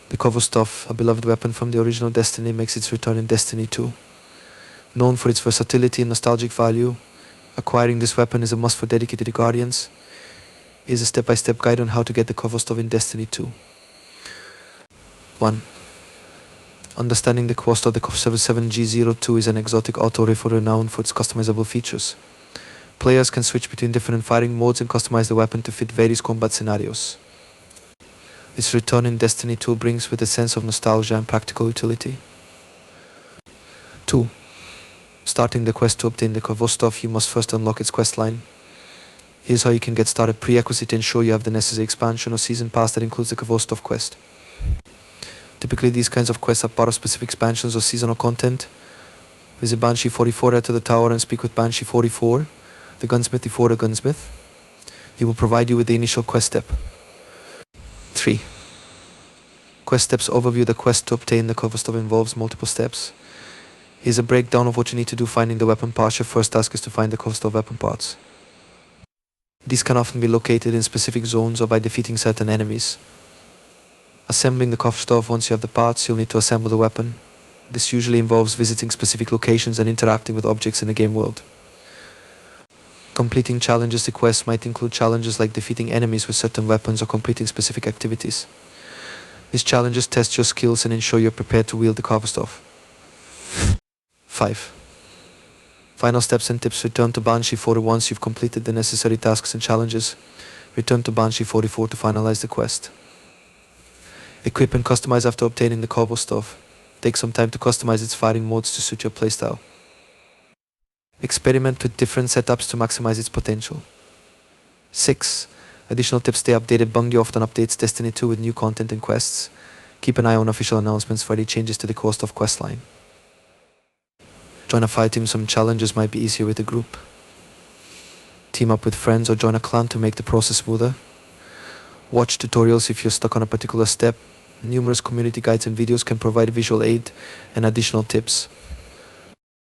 The Khvostov, a beloved weapon from the original Destiny, makes its return in Destiny 2. Known for its versatility and nostalgic value, acquiring this weapon is a must for dedicated Guardians. Here's a step-by-step guide on how to get the Khvostov in Destiny 2. 1. Understanding the Khvostov, the Khv77G02 is an exotic auto rifle renowned for its customizable features. Players can switch between different firing modes and customize the weapon to fit various combat scenarios. Its return in Destiny 2 brings with a sense of nostalgia and practical utility. 2. Starting the quest to obtain the Khvostov, you must first unlock its questline. Here's how you can get started. Prerequisite to ensure you have the necessary expansion or season pass that includes the Khvostov quest. Typically these kinds of quests are part of specific expansions or seasonal content. Visit Banshee 44 at the tower and speak with Banshee 44, the gunsmith before the gunsmith. He will provide you with the initial quest step. 3. Quest steps overview. The quest to obtain the Khvostov involves multiple steps. Here's a breakdown of what you need to do finding the weapon parts. Your first task is to find the Khvostov weapon parts. These can often be located in specific zones or by defeating certain enemies. Assembling the Khvostov. Once you have the parts, you'll need to assemble the weapon. This usually involves visiting specific locations and interacting with objects in the game world. Completing challenges. The quest might include challenges like defeating enemies with certain weapons or completing specific activities. These challenges test your skills and ensure you're prepared to wield the Khvostov. 5. Final steps and tips. Return to Banshee 40 once you've completed the necessary tasks and challenges. Return to Banshee 44 to finalize the quest. Equip and customize after obtaining the Khvostov. Take some time to customize its firing modes to suit your playstyle. Experiment with different setups to maximize its potential. 6. Additional tips. Stay updated. Bungie often updates Destiny 2 with new content and quests. Keep an eye on official announcements for any changes to the Khvostov questline. Join a fire team. Some challenges might be easier with a group. Team up with friends or join a clan to make the process smoother. Watch tutorials if you're stuck on a particular step. Numerous community guides and videos can provide visual aid and additional tips.